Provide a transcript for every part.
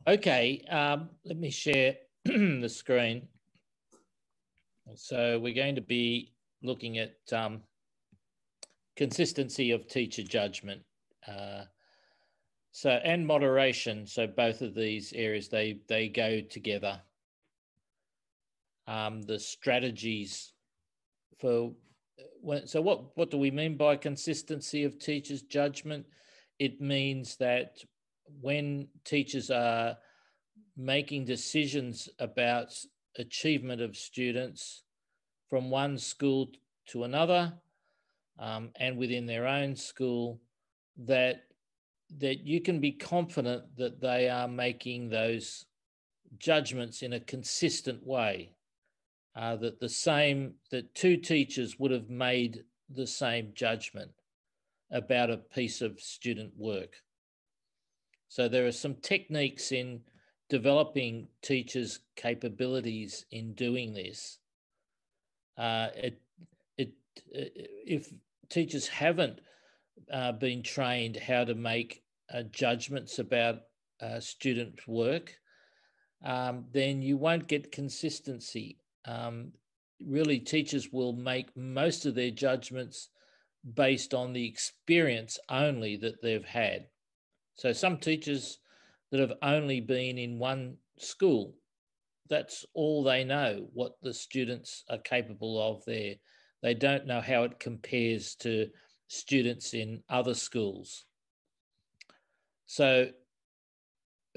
Okay, let me share the screen. So we're going to be looking at consistency of teacher judgment. And moderation. So both of these areas, they go together. The strategies for, so what do we mean by consistency of teachers' judgment? It means that when teachers are making decisions about achievement of students from one school to another and within their own school, that you can be confident that they are making those judgments in a consistent way, that two teachers would have made the same judgment about a piece of student work. So there are some techniques in developing teachers' capabilities in doing this. If teachers haven't been trained how to make judgments about student work, then you won't get consistency. Really, teachers will make most of their judgments based on the experience only that they've had. So some teachers that have only been in one school, that's all they know, what the students are capable of there. They don't know how it compares to students in other schools. So,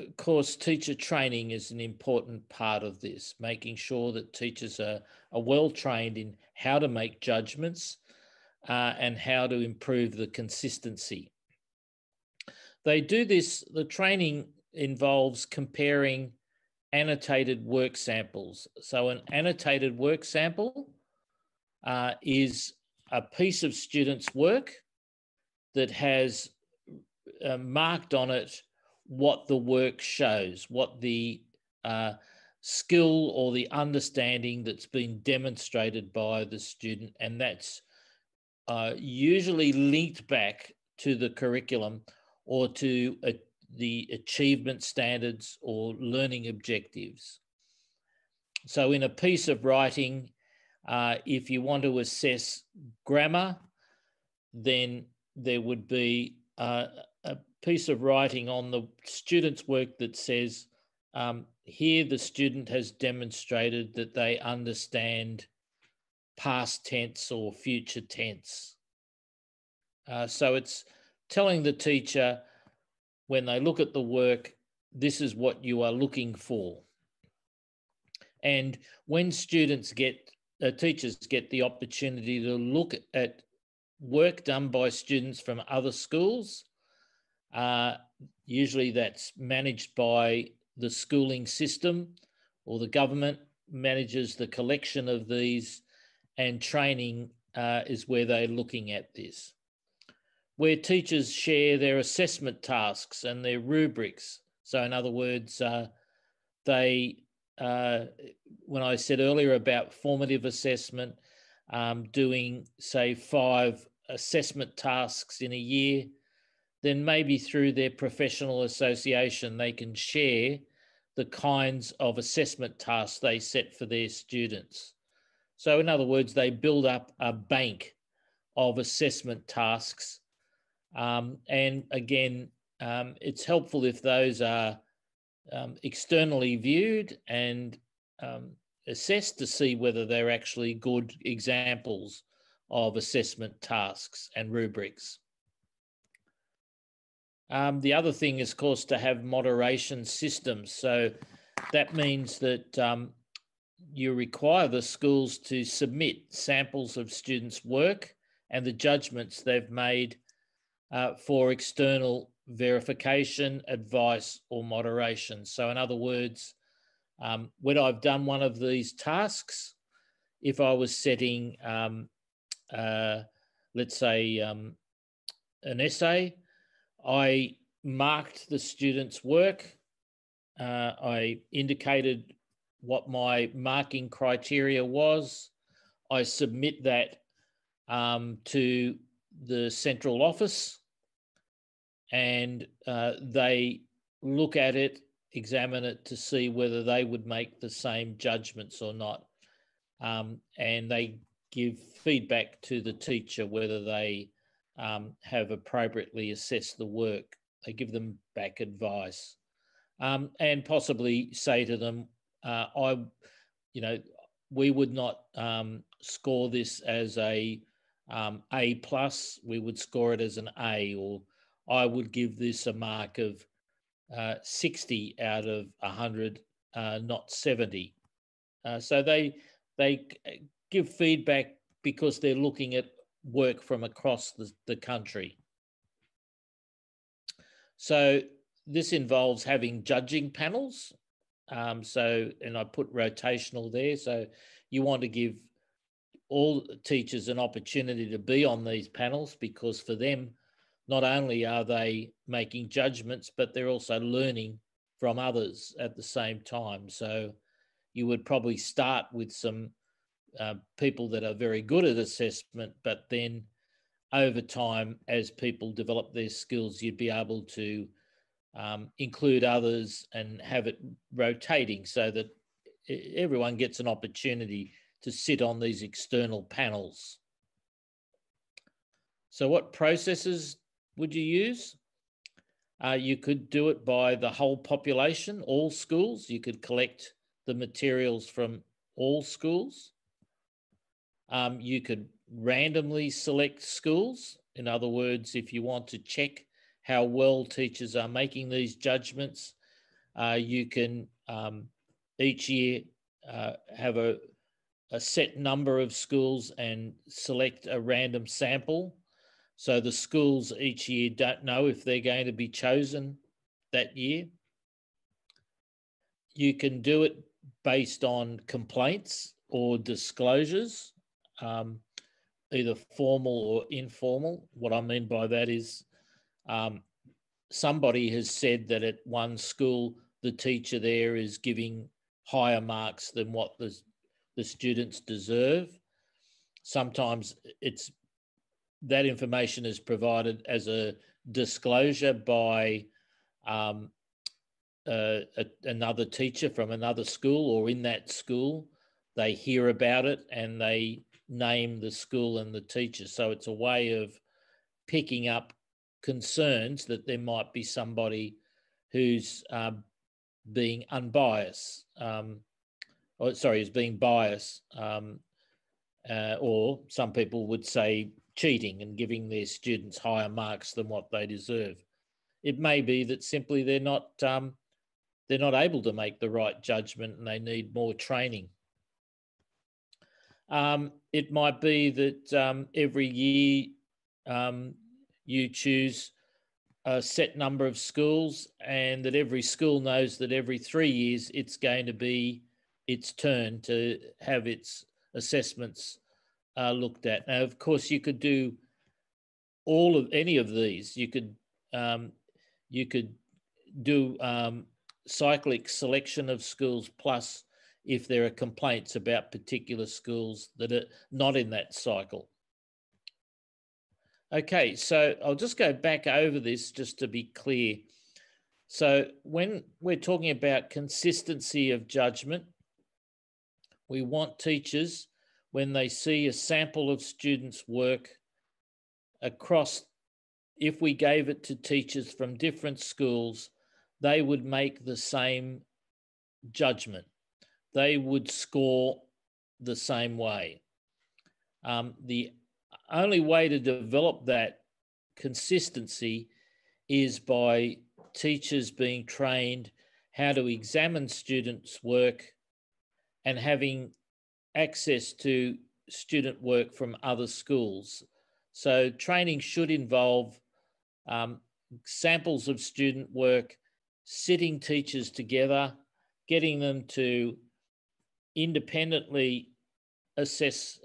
of course, teacher training is an important part of this, making sure that teachers are well trained in how to make judgments and how to improve the consistency. They do this, the training involves comparing annotated work samples. So an annotated work sample is a piece of students' work that has marked on it what the work shows, what the skill or the understanding that's been demonstrated by the student, and that's usually linked back to the curriculum or to the achievement standards or learning objectives. So in a piece of writing, if you want to assess grammar, then there would be a piece of writing on the student's work that says, here the student has demonstrated that they understand past tense or future tense. So it's telling the teacher, when they look at the work, this is what you are looking for. And when teachers get the opportunity to look at work done by students from other schools, usually that's managed by the schooling system, or the government manages the collection of these, and training is where they're looking at this, where teachers share their assessment tasks and their rubrics. So in other words, when I said earlier about formative assessment, doing, say, 5 assessment tasks in a year, then maybe through their professional association, they can share the kinds of assessment tasks they set for their students. So in other words, they build up a bank of assessment tasks. And again, it's helpful if those are externally viewed and assessed to see whether they're actually good examples of assessment tasks and rubrics. The other thing is, of course, to have moderation systems. So that means that you require the schools to submit samples of students' work and the judgments they've made for external verification, advice, or moderation. So in other words, when I've done one of these tasks, if I was setting, let's say, an essay, I marked the student's work. I indicated what my marking criteria was. I submit that to the central office, and they look at it examine it to see whether they would make the same judgments or not. And they give feedback to the teacher whether they have appropriately assessed the work. They give them back advice, and possibly say to them, we would not score this as a plus. We would score it as an A, or I would give this a mark of 60 out of 100, not 70. So they give feedback because they're looking at work from across the country. So this involves having judging panels. And I put rotational there. So you want to give all teachers an opportunity to be on these panels, because for them, not only are they making judgments, but they're also learning from others at the same time. So you would probably start with some people that are very good at assessment, but then over time, as people develop their skills, you'd be able to include others and have it rotating so that everyone gets an opportunity to sit on these external panels. So what processes would you use? You could do it by the whole population, all schools. You could collect the materials from all schools. You could randomly select schools. In other words, if you want to check how well teachers are making these judgments, you can each year have a set number of schools and select a random sample. So the schools each year don't know if they're going to be chosen that year. You can do it based on complaints or disclosures, either formal or informal. What I mean by that is somebody has said that at one school, the teacher there is giving higher marks than what the students deserve. Sometimes that information is provided as a disclosure by another teacher from another school, or in that school, they hear about it and they name the school and the teacher. So it's a way of picking up concerns that there might be somebody who's being unbiased, is being biased, or some people would say cheating and giving their students higher marks than what they deserve. It may be that simply they're not able to make the right judgment and they need more training. It might be that every year you choose a set number of schools, and that every school knows that every 3 years it's going to be its turn to have its assessments looked at. Now, of course, you could do any of these. You could do cyclic selection of schools, plus if there are complaints about particular schools that are not in that cycle. Okay, so I'll just go back over this just to be clear. So when we're talking about consistency of judgment, we want teachers, when they see a sample of students' work across, if we gave it to teachers from different schools, they would make the same judgment. They would score the same way. The only way to develop that consistency is by teachers being trained how to examine students' work and having access to student work from other schools. So training should involve samples of student work, sitting teachers together, getting them to independently assess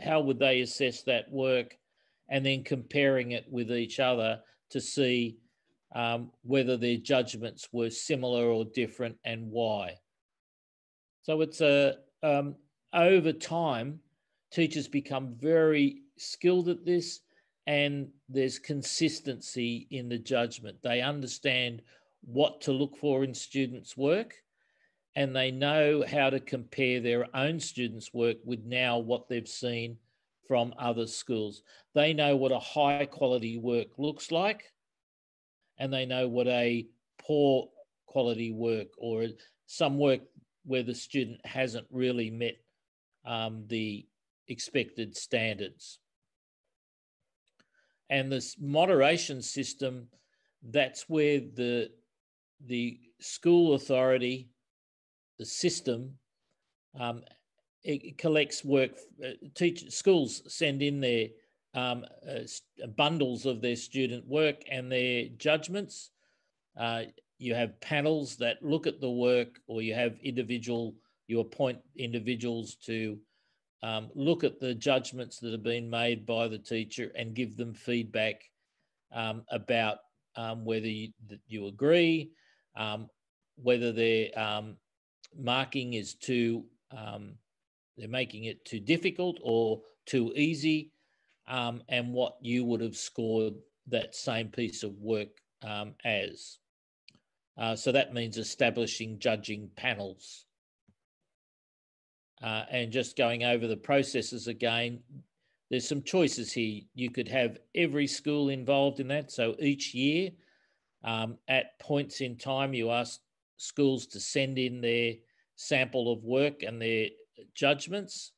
how would they assess that work, and then comparing it with each other to see whether their judgments were similar or different and why. So it's over time, teachers become very skilled at this, and there's consistency in the judgment. They understand what to look for in students' work, and they know how to compare their own students' work with now what they've seen from other schools. They know what a high quality work looks like, and they know what a poor quality work or some work where the student hasn't really met the expected standards. And this moderation system, that's where the school authority, the system, it collects work. Schools send in their bundles of their student work and their judgments. You have panels that look at the work, or you appoint individuals to look at the judgments that have been made by the teacher and give them feedback about whether you agree, whether their marking is they're making it too difficult or too easy, and what you would have scored that same piece of work as. So that means establishing judging panels. And just going over the processes again, there's some choices here. You could have every school involved in that. So each year, at points in time, you ask schools to send in their sample of work and their judgments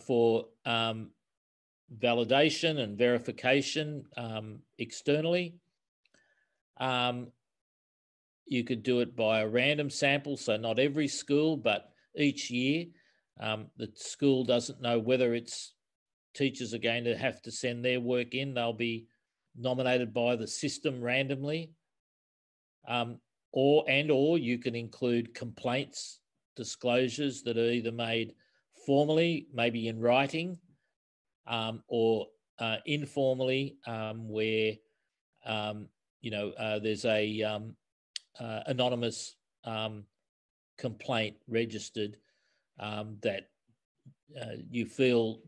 for validation and verification externally. You could do it by a random sample, so not every school, but each year. The school doesn't know whether its teachers are going to have to send their work in. They'll be nominated by the system randomly. Or you can include complaints, disclosures that are either made formally, maybe in writing, or informally, where there's a anonymous complaint registered that you feel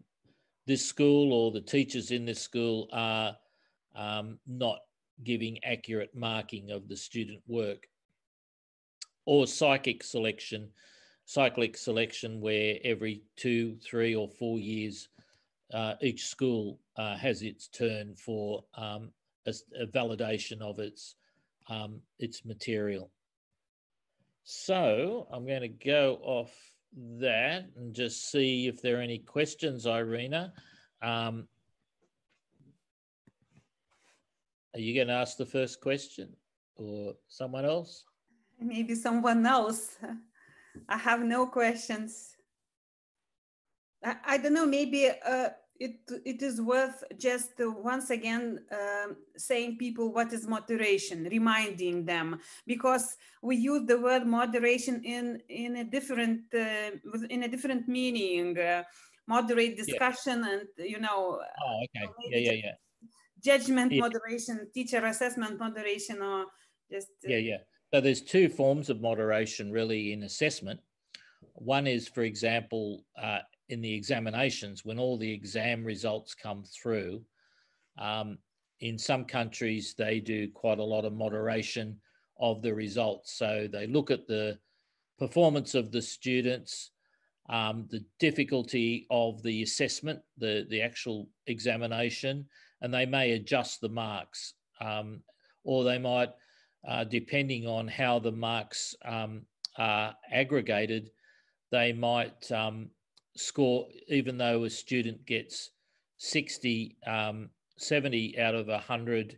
this school or the teachers in this school are not giving accurate marking of the student work. Or cyclic selection, where every 2, 3, or 4 years, each school has its turn for a validation of its material. So I'm going to go off that and just see if there are any questions, Irina. Are you going to ask the first question, or someone else? Maybe someone else. I have no questions. I don't know, maybe it is worth just once again saying people what is moderation, reminding them, because we use the word moderation in a different meaning, moderate discussion, and Oh, okay. Yeah. Judgment moderation, teacher assessment moderation, or just yeah. So there's two forms of moderation really in assessment. One is, for example, in the examinations, when all the exam results come through. In some countries, they do quite a lot of moderation of the results. So they look at the performance of the students, the difficulty of the assessment, the actual examination, and they may adjust the marks, or they might, depending on how the marks are aggregated, they might score, even though a student gets 60, 70 out of 100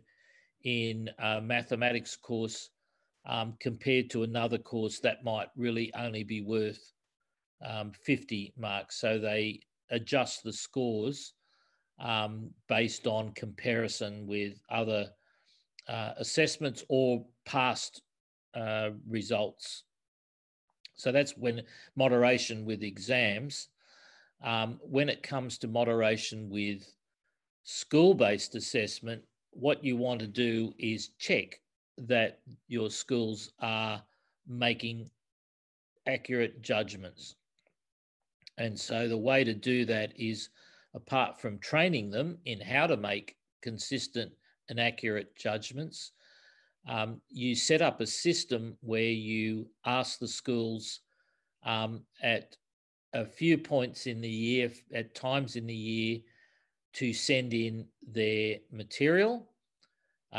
in a mathematics course, compared to another course that might really only be worth 50 marks. So they adjust the scores based on comparison with other assessments or past results. So that's when moderation with exams. When it comes to moderation with school-based assessment, what you want to do is check that your schools are making accurate judgments. And so the way to do that is, apart from training them in how to make consistent and accurate judgments, you set up a system where you ask the schools at a few points in the year, at times in the year, to send in their material,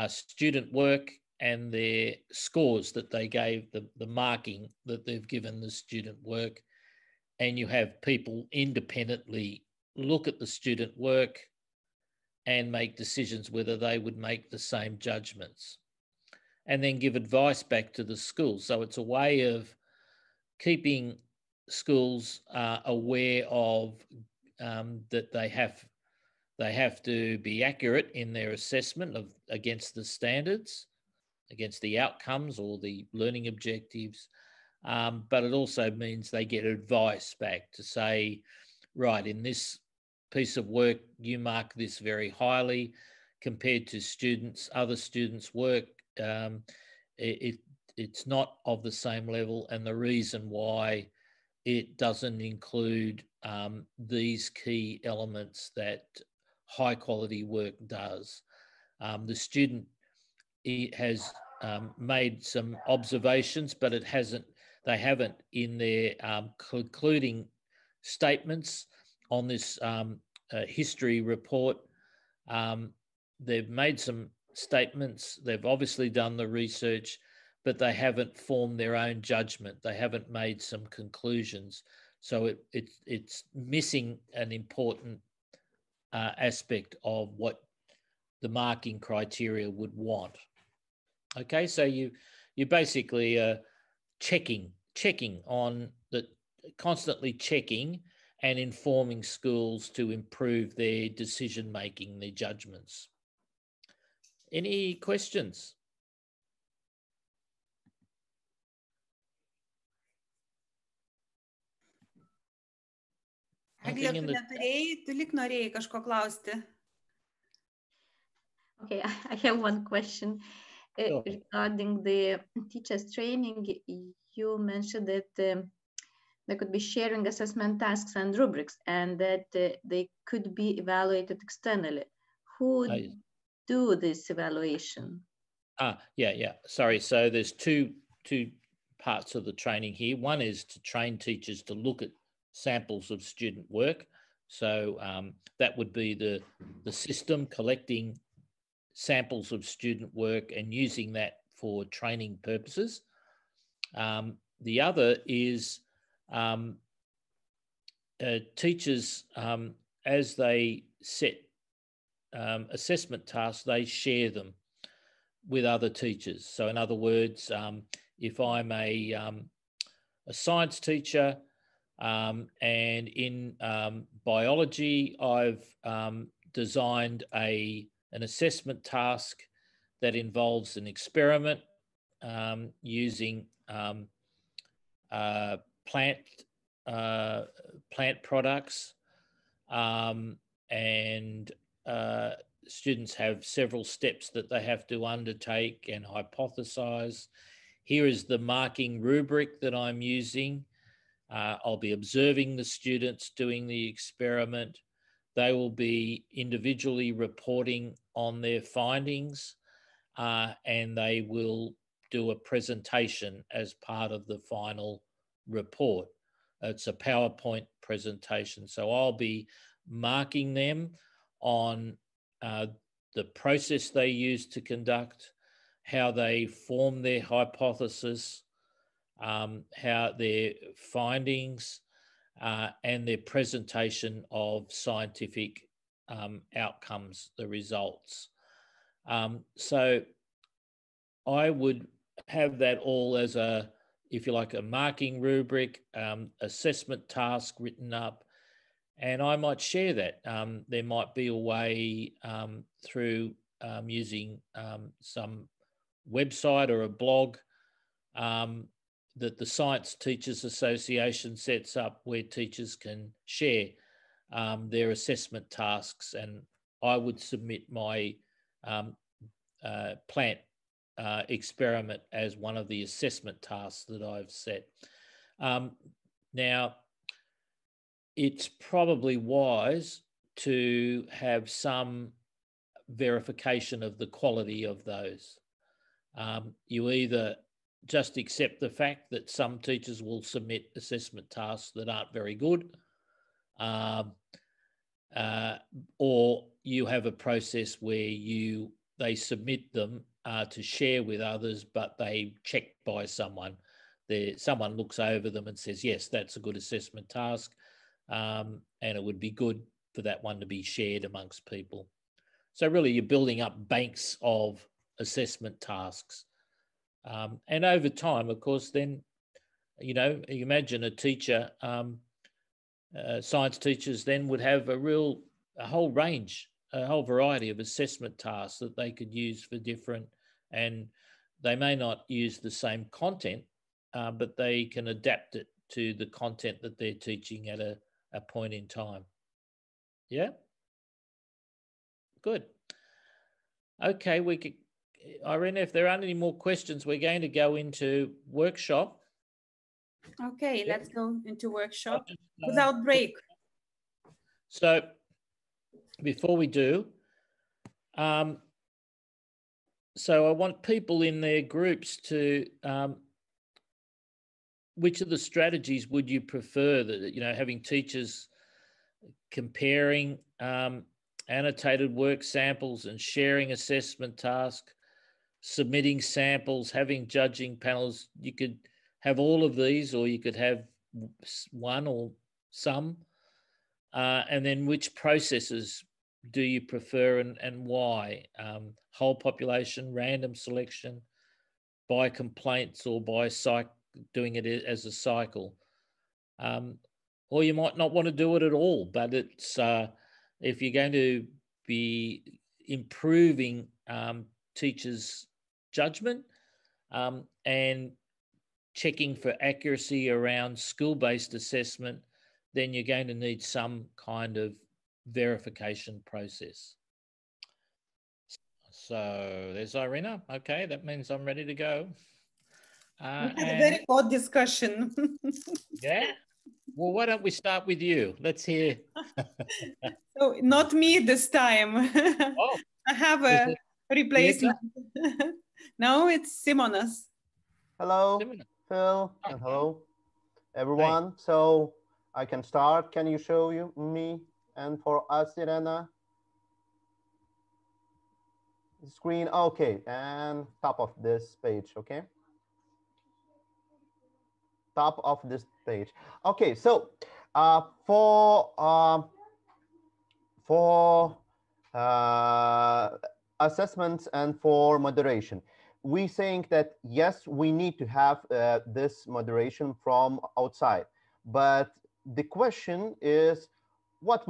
student work, and their scores that they gave, the marking that they've given the student work. And you have people independently look at the student work and make decisions whether they would make the same judgments, and then give advice back to the schools. So it's a way of keeping schools aware of that they have to be accurate in their assessment of against the standards, against the outcomes or the learning objectives. But it also means they get advice back to say, right, in this piece of work, you mark this very highly compared to other students' work. It's not of the same level, and the reason why it doesn't include these key elements that high quality work does. The student has made some observations, but they haven't in their concluding statements on this history report. They've made some statements. They've obviously done the research, but they haven't formed their own judgment. They haven't made some conclusions. So it's missing an important aspect of what the marking criteria would want. Okay, so you basically checking on constantly checking and informing schools to improve their decision making, their judgments. Any questions? Eglė, tu lyg norėjai kažko klausti. Okay, I have one question regarding the teachers training. You mentioned that there could be sharing assessment tasks and rubrics, and that they could be evaluated externally. Who do this evaluation? Yeah. Sorry. So there's two parts of the training here. One is to train teachers to look at samples of student work. So that would be the system collecting samples of student work and using that for training purposes. The other is teachers, as they set assessment tasks, they share them with other teachers. So in other words, if I'm a science teacher and in biology, I've designed an assessment task that involves an experiment using plant products, and students have several steps that they have to undertake and hypothesize. Here is the marking rubric that I'm using. I'll be observing the students doing the experiment. They will be individually reporting on their findings, and they will do a presentation as part of the final report. It's a PowerPoint presentation. So I'll be marking them on the process they use to conduct, how they form their hypothesis, how their findings, and their presentation of scientific outcomes, the results. So I would have that all as if you like, a marking rubric, assessment task written up, and I might share that. There might be a way through using some website or a blog that the Science Teachers Association sets up, where teachers can share their assessment tasks, and I would submit my plant experiment as one of the assessment tasks that I've set. Now, it's probably wise to have some verification of the quality of those. You either just accept the fact that some teachers will submit assessment tasks that aren't very good, or you have a process where they submit them to share with others, but they checked by someone. Someone looks over them and says, yes, that's a good assessment task, and it would be good for that one to be shared amongst people. So really you're building up banks of assessment tasks. And over time, of course, then, you know, you imagine a teacher, science teachers then would have a whole range, a whole variety of assessment tasks that they could use for different, and they may not use the same content, but they can adapt it to the content that they're teaching at a point in time. Yeah? Good. Okay, Irene, if there aren't any more questions, we're going to go into workshop. Okay, let's go into workshop without break. So before we do, so I want people in their groups to, which of the strategies would you prefer? That, you know, having teachers comparing annotated work samples and sharing assessment tasks, submitting samples, having judging panels. You could have all of these, or you could have one or some. And then which processes do you prefer and why? Whole population, random selection, by complaints, or by doing it as a cycle. Or you might not want to do it at all, but it's if you're going to be improving teachers' judgment and checking for accuracy around school-based assessment, then you're going to need some kind of verification process. So there's Irina. Okay, that means I'm ready to go. We had a very hot discussion. Yeah? Well, why don't we start with you? Let's hear. So not me this time. Oh, I have a replacement. No, it's Simonas. Hello, Phil, and hello, everyone. Hey. So I can start. Can you show me and for us, Irena? Screen, okay, and top of this page, okay? Top of this page. Okay, so for assessments and for moderation, we think that yes, we need to have this moderation from outside, but the question is, what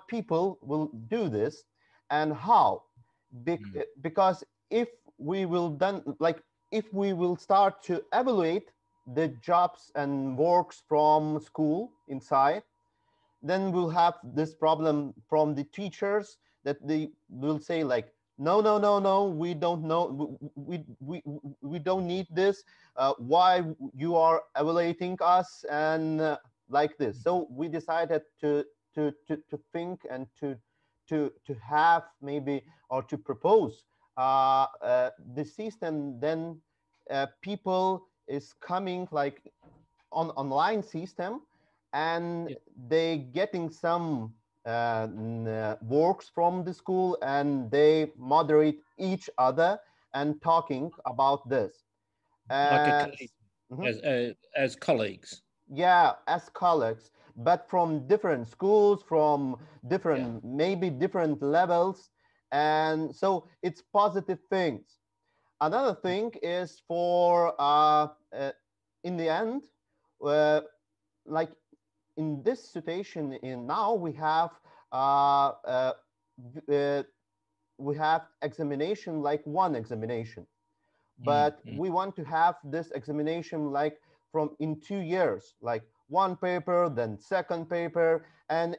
people will do this and how? Because if we will start to evaluate the jobs and works from school inside, then we'll have this problem from the teachers that they will say like, no, we don't know, we don't need this. Why you are evaluating us and like this? So we decided to think and to have maybe, or to propose the system. Then people is coming like on online system, and they getting some works from the school, and they moderate each other and talking about this. As colleagues. Yeah, as colleagues, but from different schools, from different, maybe different levels. And so it's positive things. Another thing is for, in the end, like in this situation now we have examination, like one examination, but we want to have this examination like in 2 years, like one paper, then second paper, and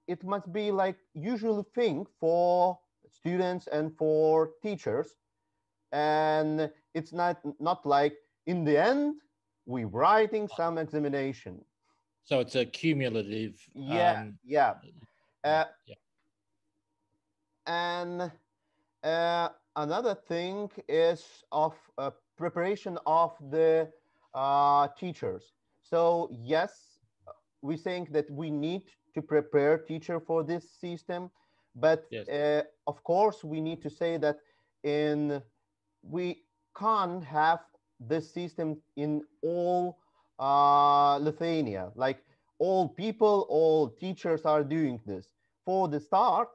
it must be like usual thing for students and for teachers. And it's not like in the end we writing some examination. So it's a cumulative. And Another thing is of preparation of the teachers. So yes, we think that we need to prepare teacher for this system, but yes, of course we need to say that we can't have this system in all Lithuania. Like all people, all teachers are doing this. For the start,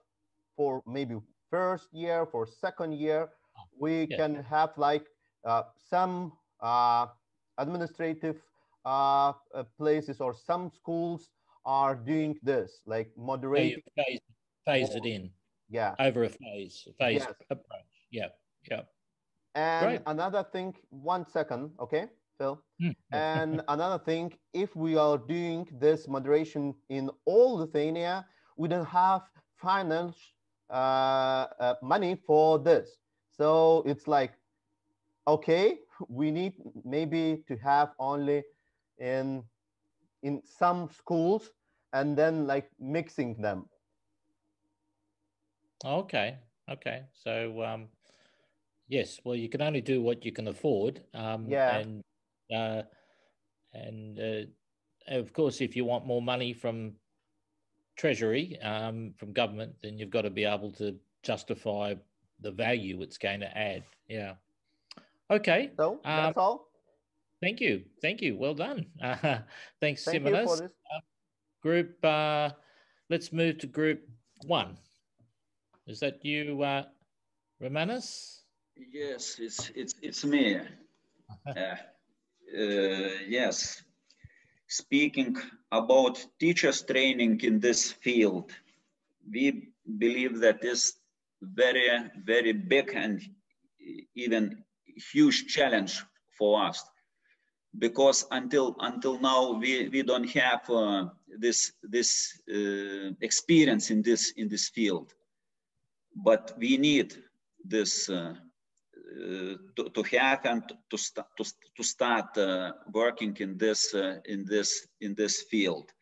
for maybe first year, for second year, we can have like some administrative places, or some schools are doing this, like moderating. So you phase it in. Yeah. Over a phase yes, approach. Yeah. Yeah. And great. Another thing, 1 second, okay, Phil? And another thing, if we are doing this moderation in all Lithuania, we don't have finance money for this. So it's like, okay, we need maybe to have only in some schools, and then like mixing them. Okay. Okay. So yes, well, you can only do what you can afford. Yeah. And of course, if you want more money from Treasury, from government, then you've got to be able to justify the value it's going to add. Yeah. Okay. So that's all. Thank you. Thank you. Well done. Thanks, Thank Simonas. you for this. Group, let's move to group 1. Is that you, Romanis? Yes, it's me. Yes. Speaking about teachers training in this field, we believe that is very, very big and even huge challenge for us, because until now we don't have this experience in this field, but we need this to have and to start working in this field.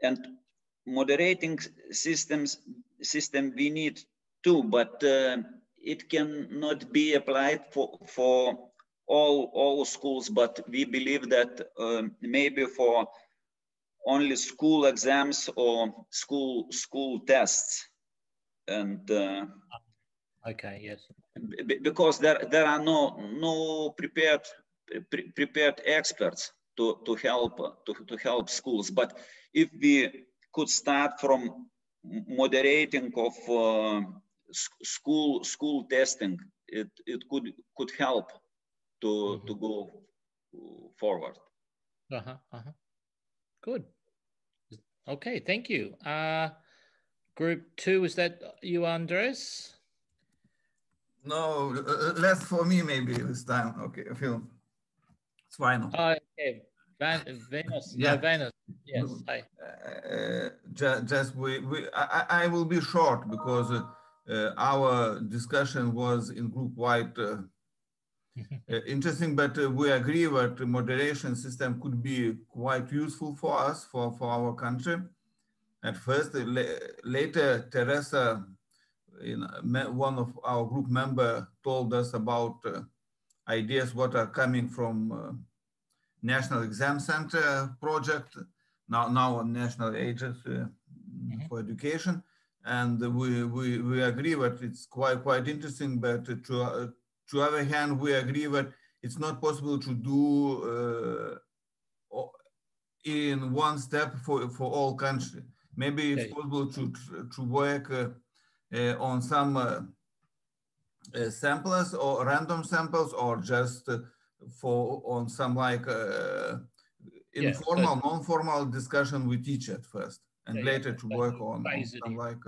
And moderating system we need too, but it cannot be applied for all schools. But we believe that maybe for only school exams or school tests, and okay, yes, because there are no prepared experts to help schools. But if we could start from moderating of school testing, it could help to go forward. Good. Okay, thank you. Group 2, is that you, Andres? No, less for me maybe this time. Okay, Phil. It's fine. Okay, Venus. Yeah. Venus. Yes. Hi. I will be short because our discussion was in group quite interesting, but we agree that the moderation system could be quite useful for us, for our country. At first, later, Teresa, one of our group members, told us about ideas what are coming from National Exam Center project, now a national agency for education, and we agree that it's quite interesting. But to other hand, we agree that it's not possible to do in one step for all countries. Maybe it's possible to work on some samples or random samples, or just on some like informal, non-formal discussion with teacher at first, and later to work on some like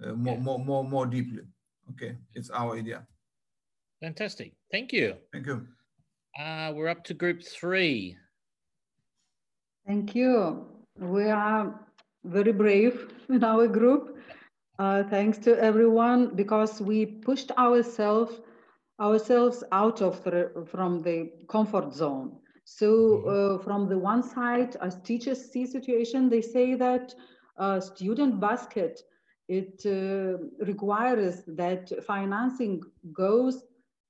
more deeply. Okay, it's our idea. Fantastic. Thank you. Thank you. We're up to group 3. Thank you. We are very brave in our group. Thanks to everyone, because we pushed ourselves out of from the comfort zone. So from the one side, as teachers see situation, they say that student basket it requires that financing goes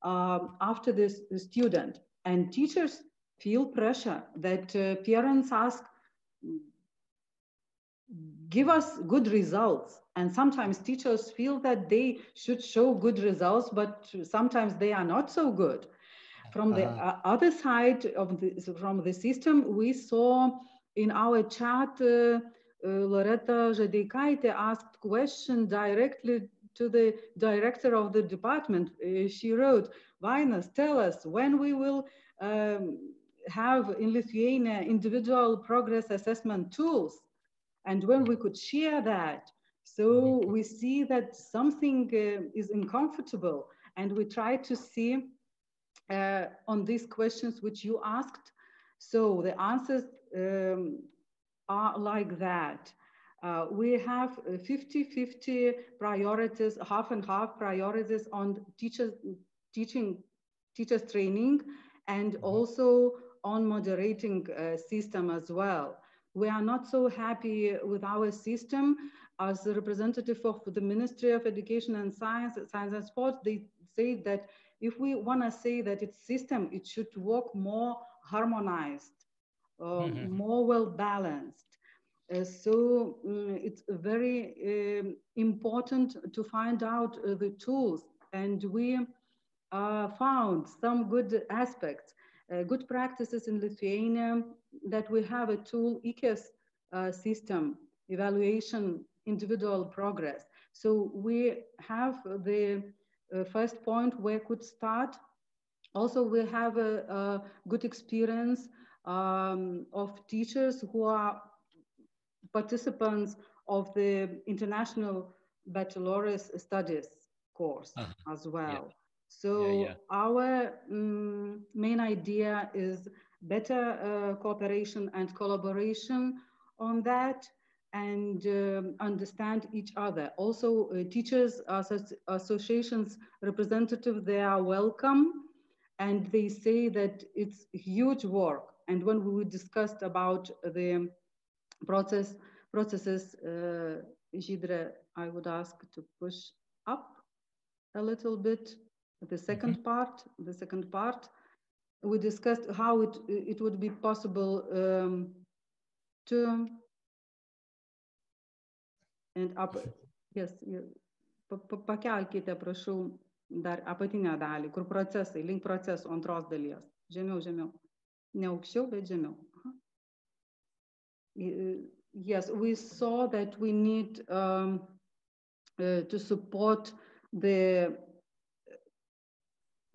after this student, and teachers feel pressure that parents ask, give us good results. And sometimes teachers feel that they should show good results, but sometimes they are not so good. From the other side of from the system, we saw in our chat, Loreta Žadeikaitė asked question directly to the director of the department. She wrote, Vainas, tell us when we will have in Lithuania individual progress assessment tools, and when we could share that. So we see that something is uncomfortable, and we try to see on these questions which you asked. So the answers are like that. We have 50-50 priorities, half and half priorities on teachers training, and also on moderating system as well. We are not so happy with our system. As a representative of the Ministry of Education and Science and Sport, they say that if we want to say that its system, it should work more harmonized, more well balanced. So it's very important to find out the tools, and we found some good aspects, good practices in Lithuania, that we have a tool, EKES system, evaluation individual progress. So we have the first point where could start. Also, we have a good experience of teachers who are participants of the International Bachelor's Studies course as well. Yeah. So our main idea is better cooperation and collaboration on that, and understand each other. Also, teachers associations representatives, they are welcome, and they say that it's huge work. And when we discussed about the processes, Žydrė, I would ask to push up a little bit. The second part, we discussed how it would be possible to, and up, yes, pakelkite, prašau, dar apatinę dalį, kur procesai, link proceso antros dalies. Žemiau. Ne aukščiau, bet žemiau. Yes, we saw that we need to support the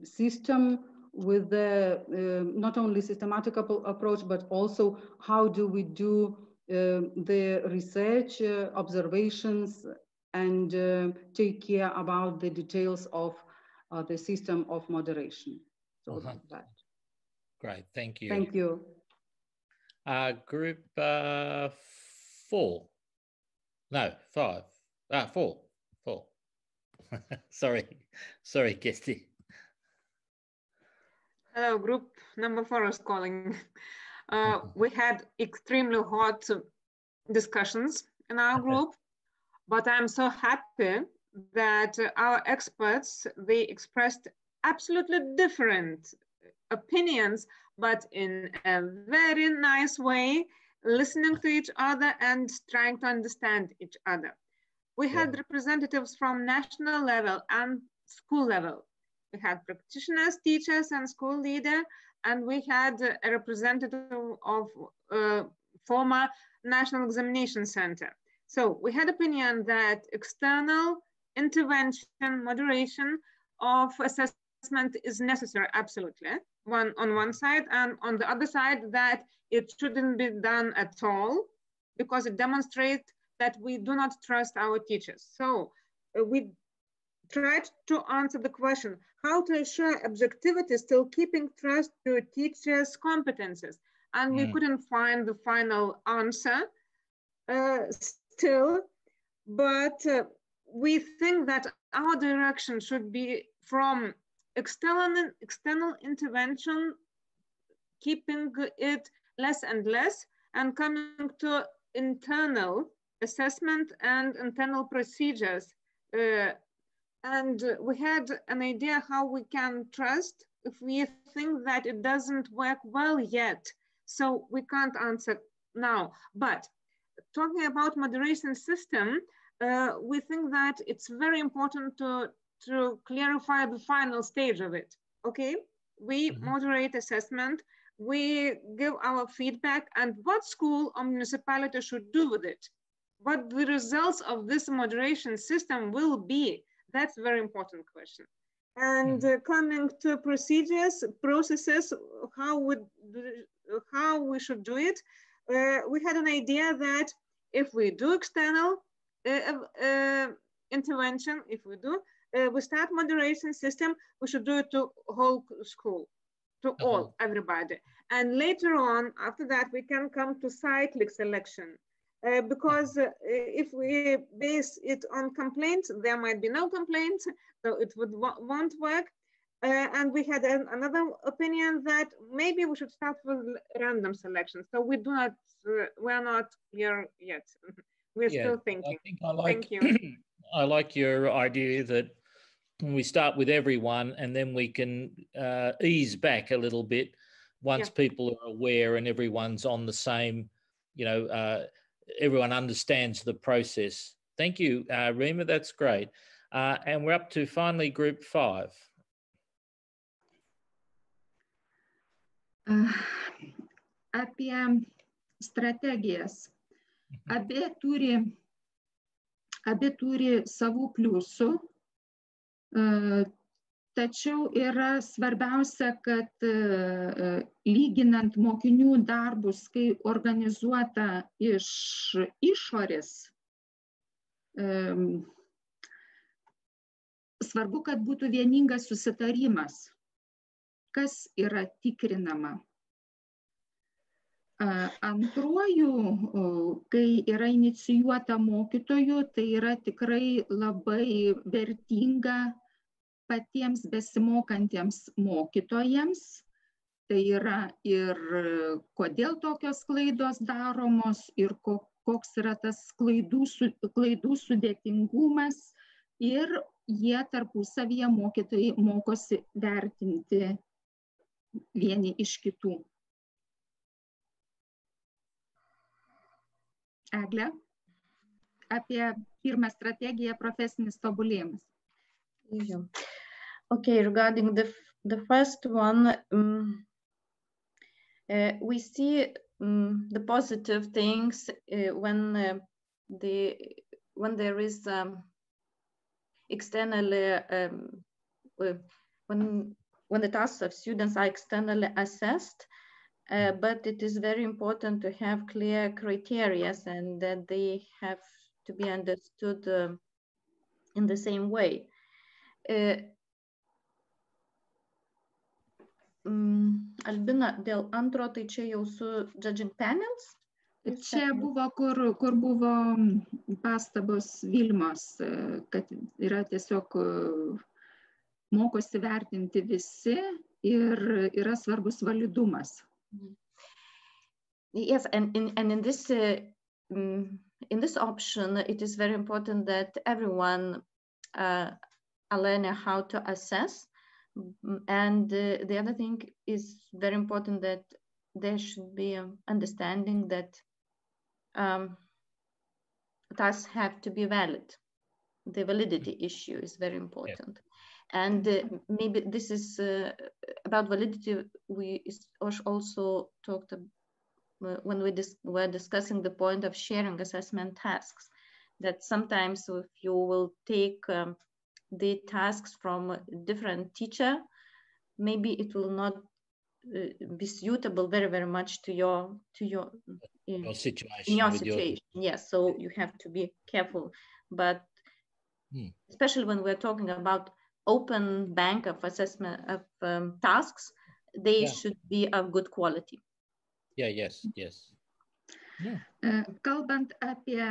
system with the not only systematic approach, but also how do we do the research, observations, and take care about the details of the system of moderation. So that. Great, thank you. Thank you. Group 4. No, 5. 4. Sorry, Kesti. Hello, group number 4 is calling. We had extremely hot discussions in our group, but I'm so happy that our experts, they expressed absolutely different opinions, but in a very nice way, listening to each other and trying to understand each other. We had representatives from national level and school level. We had practitioners, teachers, and school leader, and we had a representative of former National Examination Center. So we had opinion that external intervention, moderation of assessment is necessary, absolutely, on one side, and on the other side that it shouldn't be done at all, because it demonstrates that we do not trust our teachers. So we tried to answer the question, how to ensure objectivity, still keeping trust to teachers' competences. And we couldn't find the final answer still, but we think that our direction should be from external intervention, keeping it less and less, and coming to internal assessment and internal procedures. And we had an idea how we can trust if we think that it doesn't work well yet. So we can't answer now. But talking about moderation system, we think that it's very important to clarify the final stage of it. Okay, we moderate assessment, we give our feedback, and what school or municipality should do with it. What the results of this moderation system will be, that's a very important question. And coming to procedures, processes, how we should do it, we had an idea that if we do external intervention, we start moderation system, we should do it to whole school, to everybody. And later on, after that, we can come to cyclic selection. Because if we base it on complaints, there might be no complaints, so it won't work. And we had another opinion that maybe we should start with random selection. So we're not clear yet. We're still thinking. Thank you. I like your idea that we start with everyone and then we can ease back a little bit once people are aware and everyone's on the same, everyone understands the process. Thank you, Rima, that's great. And we're up to finally group 5. Apie strategijas. Abi turi savų pliusų, tačiau yra svarbiausia, kad lyginant mokinių darbus, kai organizuota iš išorės, svarbu, kad būtų vieningas susitarimas, kas yra tikrinama. Antruoju, kai yra inicijuota mokytojų, tai yra tikrai labai vertinga patiems besimokantiems mokytojams. Tai yra ir kodėl tokios klaidos daromos, ir koks yra tas klaidų sudėtingumas, ir jie tarpusavyje mokytojai mokosi vertinti vieni iš kitų. Egle, apie pirmą strategiją profesinis tobulėjimas. Okay, regarding the first one, we see the positive things when there is externally, when the tasks of students are externally assessed. But it is very important to have clear criteria and that they have to be understood in the same way. Albina, dėl antro, tai čia jau su judging panels? Čia buvo, kur buvo pastabos Vilmos, kad yra tiesiog mokosi vertinti visi ir yra svarbus validumas. Yes, and in this option, it is very important that everyone are learning how to assess. And the other thing is very important that there should be an understanding that tasks have to be valid. The validity issue is very important. And maybe this is about validity. We also talked when we were discussing the point of sharing assessment tasks, that sometimes if you will take the tasks from a different teacher, maybe it will not be suitable very much to your situation. Yes, so you have to be careful. But especially when we're talking about open bank of assessment of tasks, they should be of good quality. Yes. Kalbant apie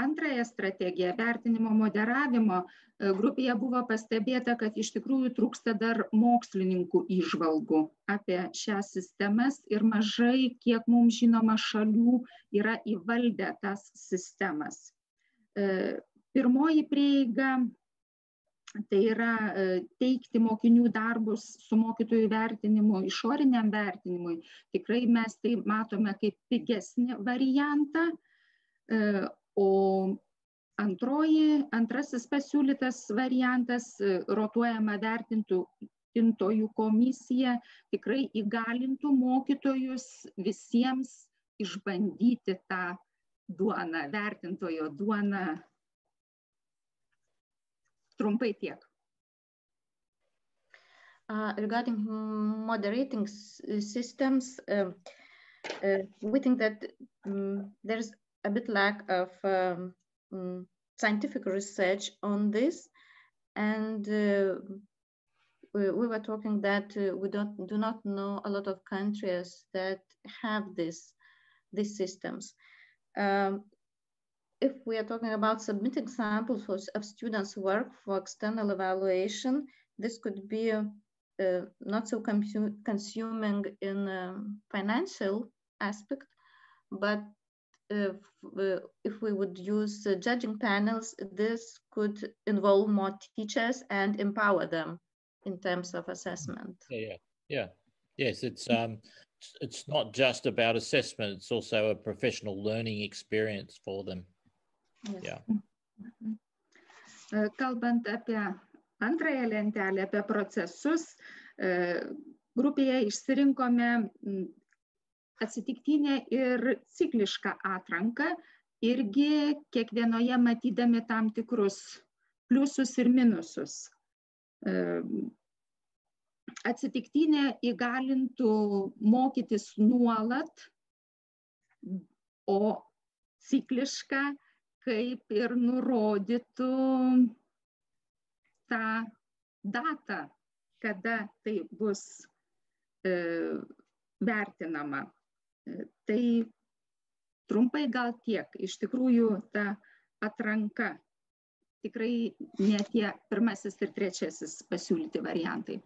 antrąją strategiją, vertinimo moderavimo, grupėje buvo pastebėta, kad iš tikrųjų trūksta dar mokslininkų įžvalgų apie šias sistemas ir mažai, kiek mums žinoma, šalių yra įvaldę tas sistemas. Pirmoji prieiga tai yra teikti mokinių darbus su mokytojų vertinimu, išoriniam vertinimui. Tikrai mes tai matome kaip pigesnį variantą, o antrasis pasiūlytas variantas, rotuojama vertintojų komisija, tikrai įgalintų mokytojus visiems išbandyti tą duoną, vertintojo duoną. Trumpai tiek. Regarding moderating systems, we think that there's a bit lack of scientific research on this, and we were talking that we do not know a lot of countries that have these systems. If we are talking about submitting samples of students' work for external evaluation, this could be not so consuming in financial aspect, but if we would use judging panels, this could involve more teachers and empower them in terms of assessment. Yes, it's not just about assessment, it's also a professional learning experience for them. Yes. Kalbant apie antrąją lentelę, apie procesus, grupėje išsirinkome atsitiktinę ir ciklišką atranką, irgi kiekvienoje matydami tam tikrus pliusus ir minusus. Atsitiktinė įgalintų mokytis nuolat, o cikliška kaip ir nurodytų tą datą, kada tai bus vertinama. Tai trumpai gal tiek. Iš tikrųjų, ta atranka tikrai ne tie pirmasis ir trečiasis pasiūlyti variantai.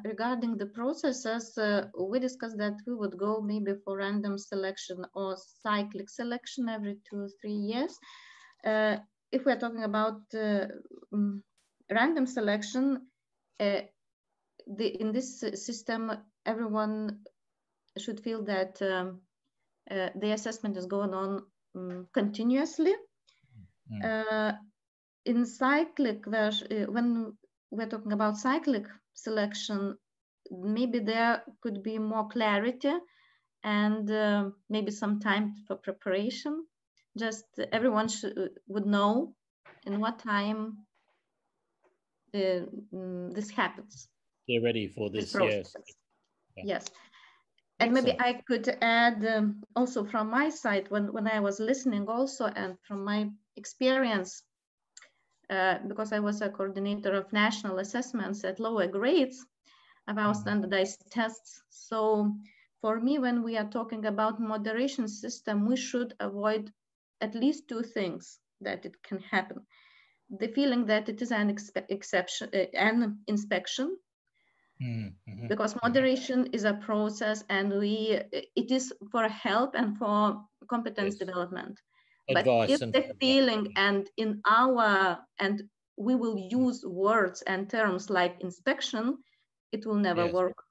Regarding the processes, we discussed that we would go maybe for random selection or cyclic selection every 2 or 3 years. If we're talking about random selection, in this system, everyone should feel that the assessment is going on continuously. In cyclic, when we're talking about cyclic selection, maybe there could be more clarity and maybe some time for preparation. Just everyone would know in what time this happens. They're ready for this, yes. Yes. And maybe I could add also from my side, when I was listening also, and from my experience, because I was a coordinator of national assessments at lower grades of our standardized tests. So for me, when we are talking about moderation system, we should avoid at least 2 things that it can happen. The feeling that it is an exception, an inspection, because moderation is a process, and it is for help and for competence development. Advice, but if the feeling and we will use words and terms like inspection, it will never work.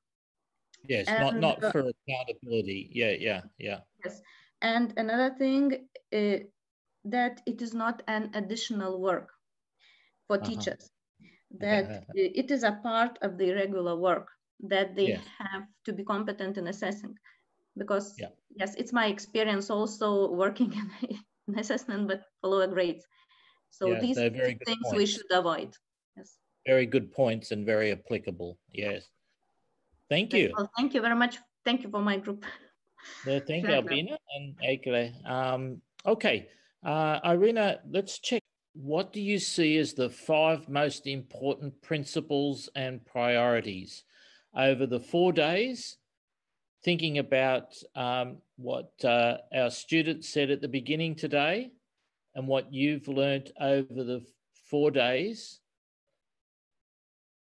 Yes, and, not for accountability. Yeah. Yes, and another thing, that it is not an additional work for teachers. That it is a part of the regular work that they have to be competent in assessing. Because yes, it's my experience also working in assessment, but for lower grades. So these things we should avoid. Yes. Very good points and very applicable. Yes. Thank you. Well, thank you very much. Thank you for my group. Thank you, Albina and Eikele. Okay, Irina, let's check. What do you see as the 5 most important principles and priorities over the 4 days? Thinking about what our students said at the beginning today, and what you've learned over the 4 days,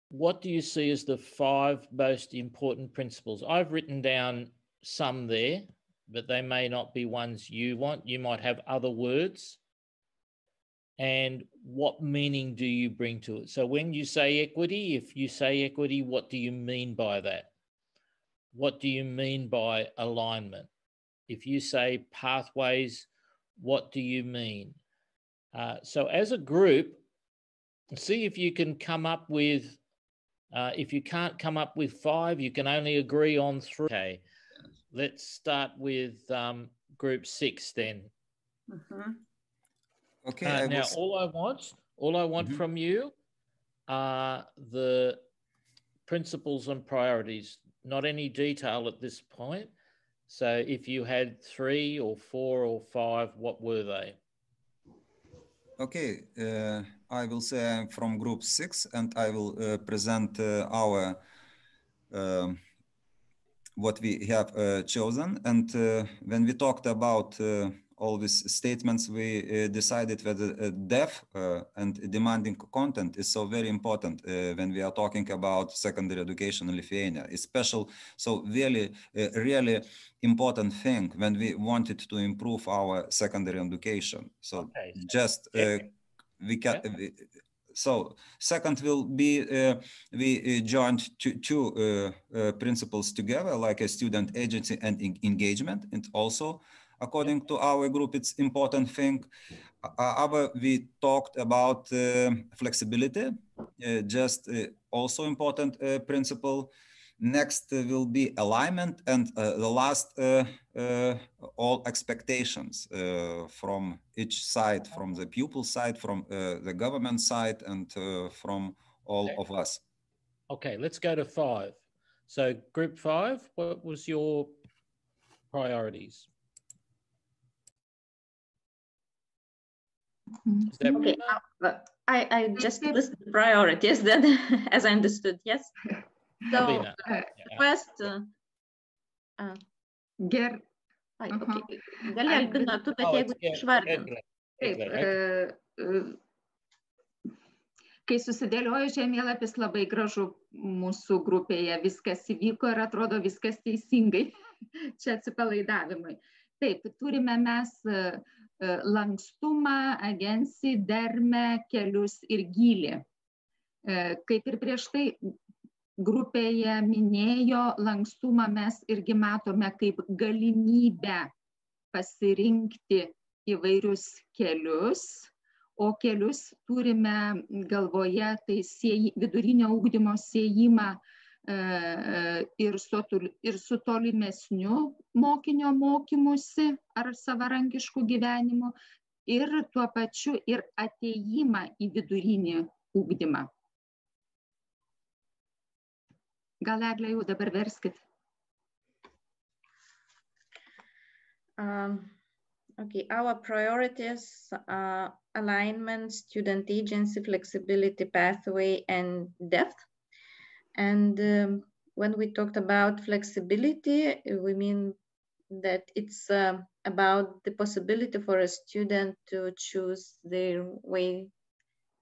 what do you see as the 5 most important principles? I've written down some there, but they may not be ones you want. You might have other words. And what meaning do you bring to it? So when you say equity, if you say equity, what do you mean by that? What do you mean by alignment? If you say pathways, what do you mean? So as a group, see if you can come up with, if you can't come up with 5, you can only agree on 3. Okay, let's start with group 6 then. Okay. Now, all I want from you are the principles and priorities, not any detail at this point. So if you had 3 or 4 or 5, what were they? Okay, I will say I'm from group 6, and I will present our what we have chosen. And when we talked about all these statements, we decided that depth and demanding content is so very important when we are talking about secondary education in Lithuania, especially so really important thing when we wanted to improve our secondary education. So just we can. So second will be we joined two principles together, like a student agency and engagement, and also according to our group, it's important thing. We talked about flexibility, just also important principle. Next will be alignment, and the last all expectations from each side, from the pupil side, from the government side, and from all of us. Okay, let's go to 5. So group 5, what was your priorities? Is that okay? I just listed the priorities then, as I understood. Yes. So first, Ger. Okay. Gali Albina, tu bet jeigu išvardinti. Taip, kai susidėliojo žemėlapis, labai gražu mūsų grupėje, viskas įvyko ir atrodo viskas teisingai, čia atsipalaidavimui. Taip, turime mes lankstumą, agencijį, dermę, kelius ir gylį. Kaip ir prieš tai grupėje minėjo, lankstumą mes irgi matome kaip galimybę pasirinkti įvairius kelius, o kelius turime galvoje, tai vidurinio ugdymo siejimą ir su tolimesniu mokinio mokymusi ar savarankišku gyvenimu, ir tuo pačiu ir atėjimą į vidurinį ugdymą. Gal Eglė jau dabar verskit. Okay, our priorities are alignment, student agency, flexibility, pathway, and depth. And when we talked about flexibility, we mean that it's about the possibility for a student to choose their way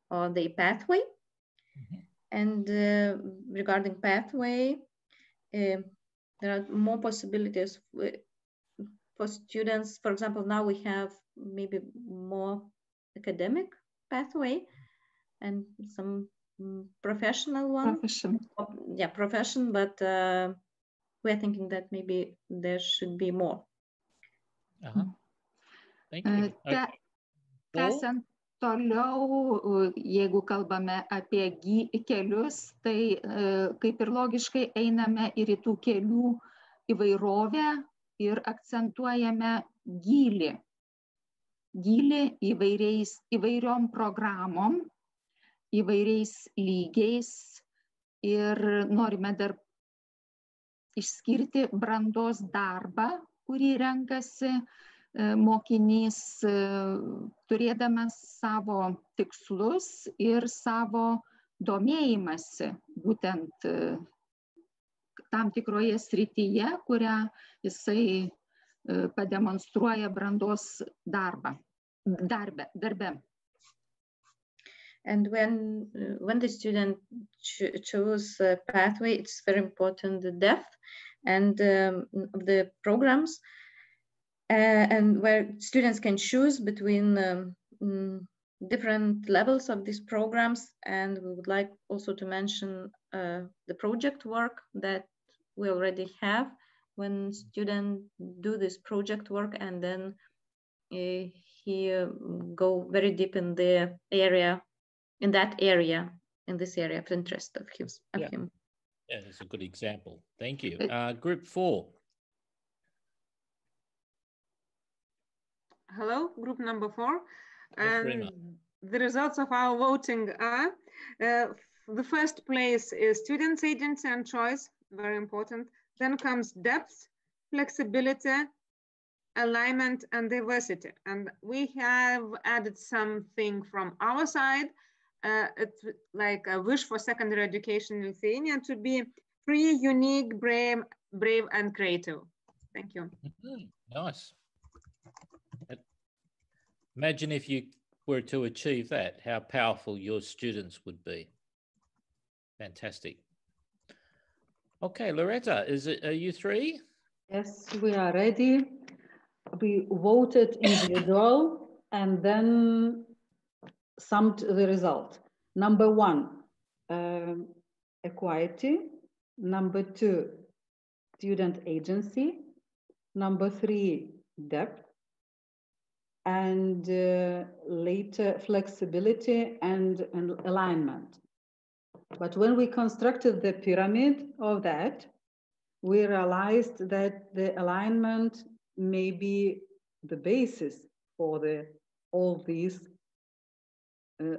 or their pathway. And regarding pathway, there are more possibilities for students. For example, now we have maybe more academic pathway and some professional one. Yeah, profession, but we're thinking that maybe there should be more. Thank you. Tęsiant toliau, jeigu kalbame apie kelius, tai kaip ir logiškai einame ir į tų kelių įvairovę ir akcentuojame gylį. Gylį įvairiom programom, įvairiais lygiais, ir norime dar išskirti brandos darbą, kurį renkasi mokinys, turėdamas savo tikslus ir savo domėjimąsi būtent tam tikroje srityje, kurią jisai pademonstruoja brandos darbą. darbe. And when the student choose a pathway, it's very important the depth and the programs, and where students can choose between different levels of these programs. And we would like also to mention the project work that we already have when students do this project work, and then he go very deep in the area, in this area of interest of him. Yeah, that's a good example. Thank you. Group 4. Hello, group number 4. And the results of our voting are, the first place is students' agency and choice, very important. Then comes depth, flexibility, alignment, and diversity. And we have added something from our side. It's like a wish for secondary education in Lithuania to be free, unique, brave, and creative. Thank you. Nice. Imagine if you were to achieve that, how powerful your students would be. Fantastic. Okay, Loretta, are you 3? Yes, we are ready. We voted individual and then summed the result. Number 1, equality. Number 2, student agency. Number 3, depth. And later, flexibility and alignment. But when we constructed the pyramid of that, we realized that the alignment may be the basis for all these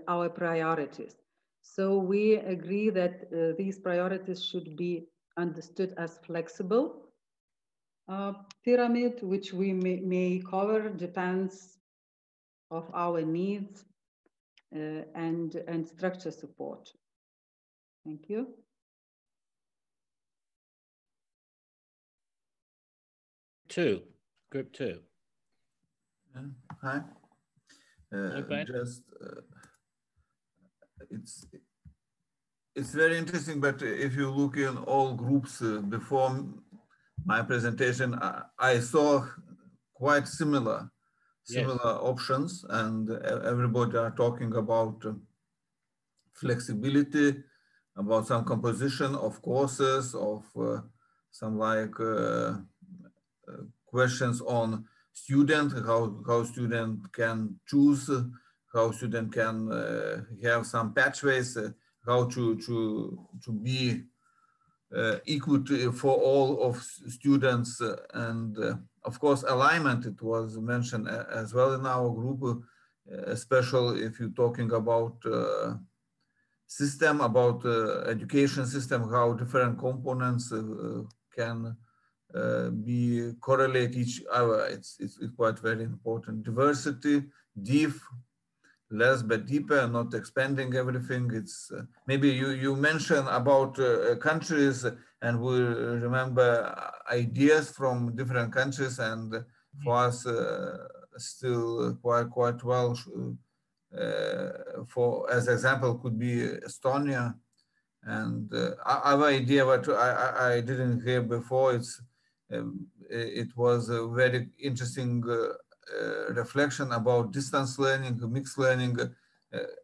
our priorities. So we agree that these priorities should be understood as flexible pyramid, which we may cover, depends of our needs and structure support. Thank you. Group 2. Hi. It's very interesting, but if you look in all groups before my presentation, I saw quite similar options, and everybody are talking about flexibility, about some composition of courses, of some like questions on student, how student can choose, how student can have some pathways, how to be equal for all of students, and of course alignment, it was mentioned as well in our group, especially if you're talking about system, about education system, how different components can be correlate each other. It's quite very important. Diversity, deep, less but deeper, not expanding everything. It's maybe you mentioned about countries, and we remember ideas from different countries, and for us still quite well. For as example could be Estonia, and other idea what I didn't hear before. It was a very interesting reflection about distance learning, mixed learning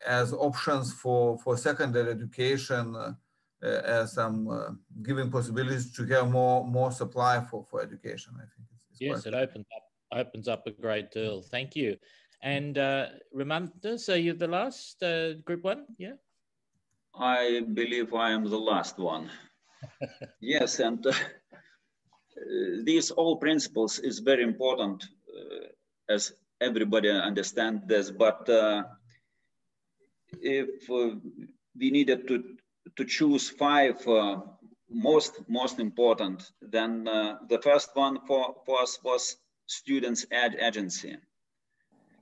as options for secondary education, as some giving possibilities to have more supply for education. I think it's yes, it opens up a great deal. Thank you. And Ramandas, are you the last, group 1? Yeah. I believe I am the last one. Yes, and these all principles is very important, as everybody understands this. But if we needed to choose 5 most important, then the first one for us was students' agency.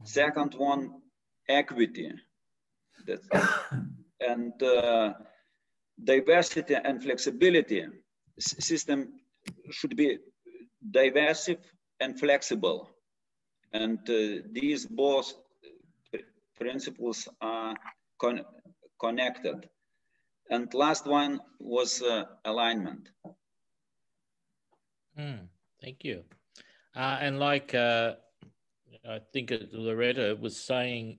Second one, equity. And diversity and flexibility. System should be diverse and flexible. And these both principles are connected. And last one was alignment. Thank you. And like I think Loretta was saying,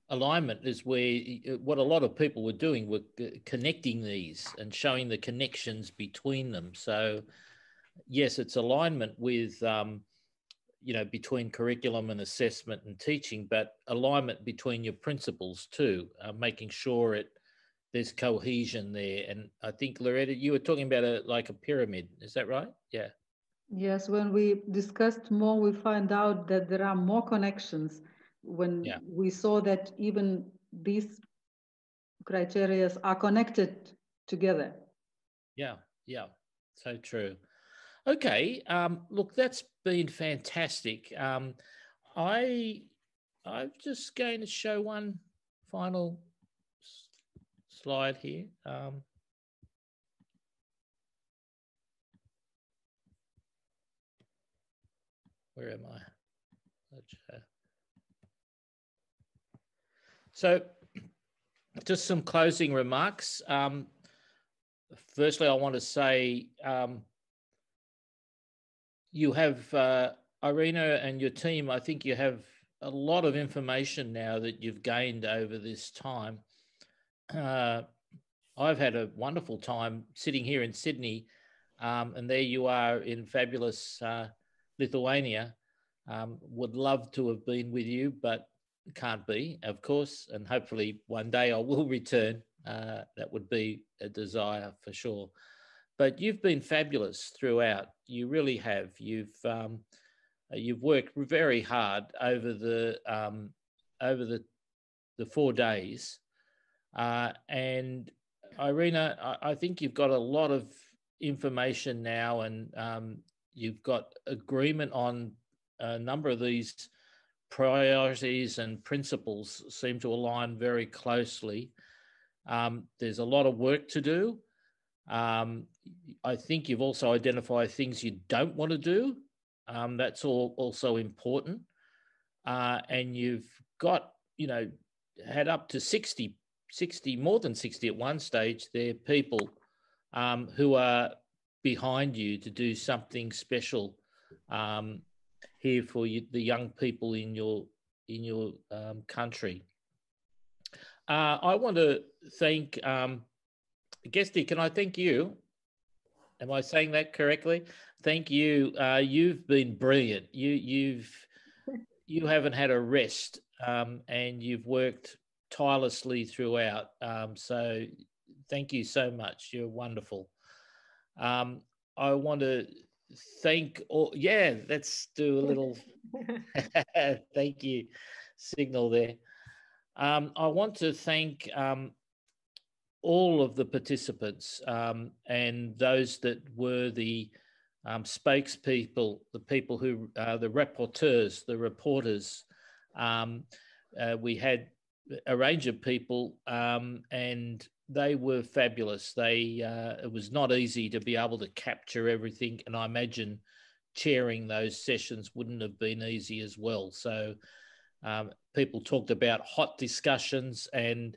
alignment is where what a lot of people were doing were connecting these and showing the connections between them. So yes, it's alignment with, you know, between curriculum and assessment and teaching, but alignment between your principles too, making sure there's cohesion there. And I think, Loretta, you were talking about like a pyramid. Is that right? Yeah. Yes, when we discussed more, we find out that there are more connections when we saw that even these criteria are connected together. Yeah, yeah, so true. Okay, look, that's been fantastic. I'm just going to show one final slide here. Where am I? So just some closing remarks. Firstly, I want to say you have, Irina and your team, I think you have a lot of information now that you've gained over this time. I've had a wonderful time sitting here in Sydney, and there you are in fabulous Lithuania. Would love to have been with you, but can't be, of course, and hopefully one day I will return. That would be a desire for sure. But you've been fabulous throughout. You really have. You've worked very hard over the 4 days, and Irina, I think you've got a lot of information now, and you've got agreement on a number of these priorities and principles seem to align very closely. There's a lot of work to do. I think you've also identified things you don't want to do. That's also important. And you've got, you know, had up to 60, more than 60 at one stage, there are people who are behind you to do something special here for you, the young people in your country. I want to thank Gesti. Can I thank you? Am I saying that correctly? Thank you. You've been brilliant. You haven't had a rest, and you've worked tirelessly throughout. So thank you so much. You're wonderful. I want to thank all. Yeah, let's do a little thank you signal there. I want to thank all of the participants and those that were the spokespeople, the people who, the rapporteurs, the reporters. We had a range of people and they were fabulous. It was not easy to be able to capture everything, and I imagine chairing those sessions wouldn't have been easy as well. So people talked about hot discussions, and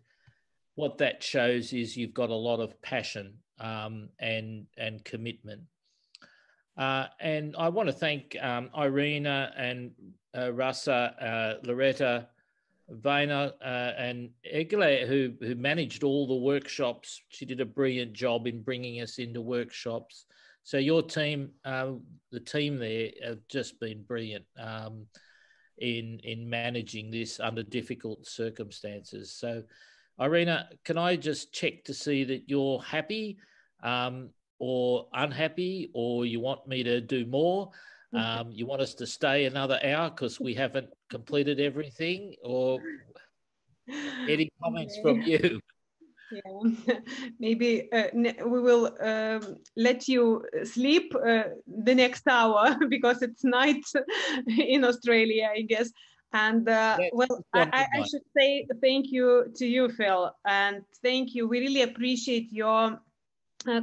what that shows is you've got a lot of passion and commitment. And I want to thank Irina and Rasa, Loretta, Vaina, and Egile, who managed all the workshops. She did a brilliant job in bringing us into workshops. So your team, the team there, have just been brilliant in managing this under difficult circumstances. So, Irina, can I just check to see that you're happy or unhappy, or you want me to do more? You want us to stay another hour because we haven't completed everything, or any comments from you? Yeah, maybe we will let you sleep the next hour because it's night in Australia, I guess. And well, I should say thank you to you, Phil, and thank you. We really appreciate your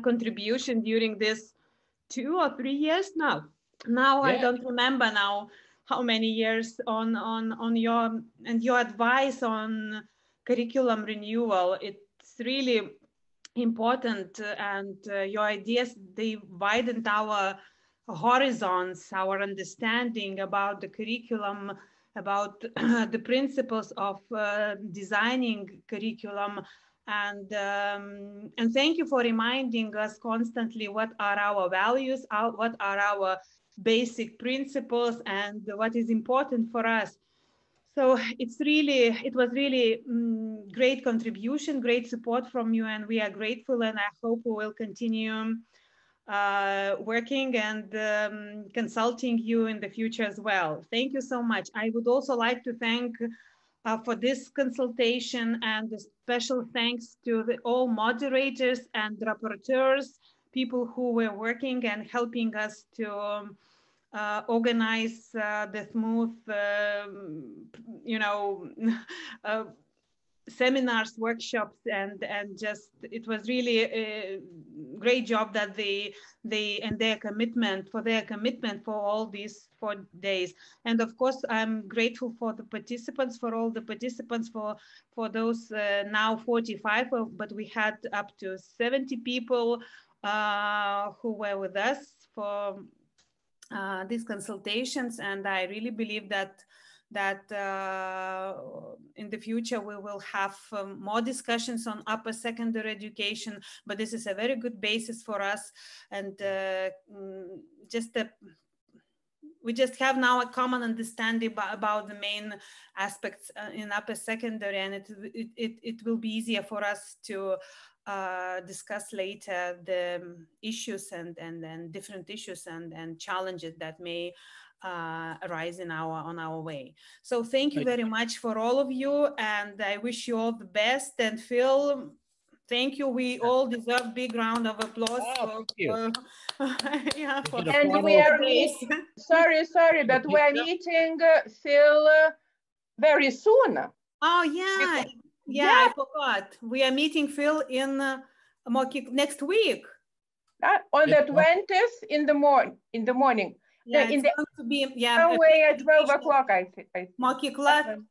contribution during this 2 or 3 years now. Now, yeah. I don't remember now how many years on your advice on curriculum renewal. It's really important, and your ideas, they widened our horizons, our understanding about the curriculum, about the principles of designing curriculum. And thank you for reminding us constantly what are our values, what are our basic principles, and what is important for us. So it was really great contribution, great support from you, and we are grateful, and I hope we will continue working and consulting you in the future as well. Thank you so much. I would also like to thank for this consultation, and a special thanks to all moderators and rapporteurs, people who were working and helping us to organize the smooth, seminars, workshops, and just, it was really a great job that their commitment for all these 4 days. And of course, I'm grateful for the participants, for all the participants, for those now 45, but we had up to 70 people who were with us for these consultations. And I really believe that in the future we will have more discussions on upper secondary education, but this is a very good basis for us. And we just have now a common understanding about the main aspects in upper secondary, and it will be easier for us to discuss later the issues and different issues and challenges that may arise on our way. So thank you very much for all of you, and I wish you all the best. And Phil, thank you. We all deserve big round of applause. Thank you. And we are sorry, but we are meeting Phil very soon. Oh yeah, yeah, I forgot. We are meeting Phil in next week. On the 20th in the morning. Yeah, it's going to be somewhere at 12 o'clock, I think. Mokykla.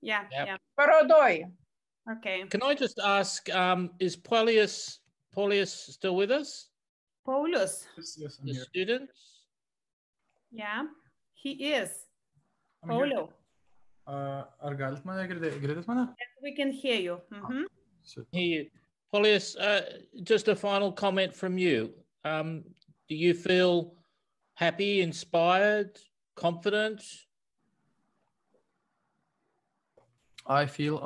Yeah. Parodoj. Okay. Can I just ask, is Paulius still with us? Paulus. Yes, I'm the here. Student? Yeah, he is. I'm Paulo. Ar galit mane girdėt mane? Yes, we can hear you. Hear you. Paulius, just a final comment from you. Do you feel happy, inspired, confident? I feel,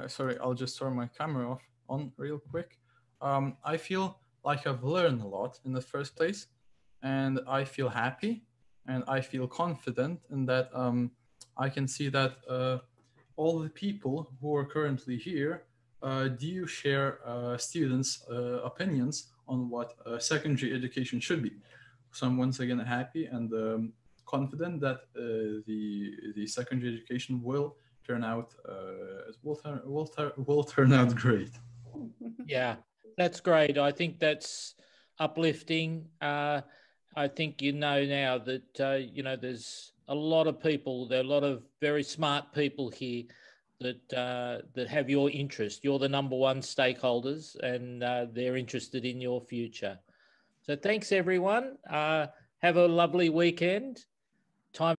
sorry, I'll just turn my camera on real quick. I feel like I've learned a lot in the first place, and I feel happy, and I feel confident in that I can see that all the people who are currently here do share students' opinions on what secondary education should be. So I'm once again happy and confident that the secondary education will turn out will turn out great. Yeah, that's great. I think that's uplifting. I think now that there's a lot of people, there are a lot of very smart people here that have your interest. You're the #1 stakeholders, and they're interested in your future. So thanks, everyone. Have a lovely weekend,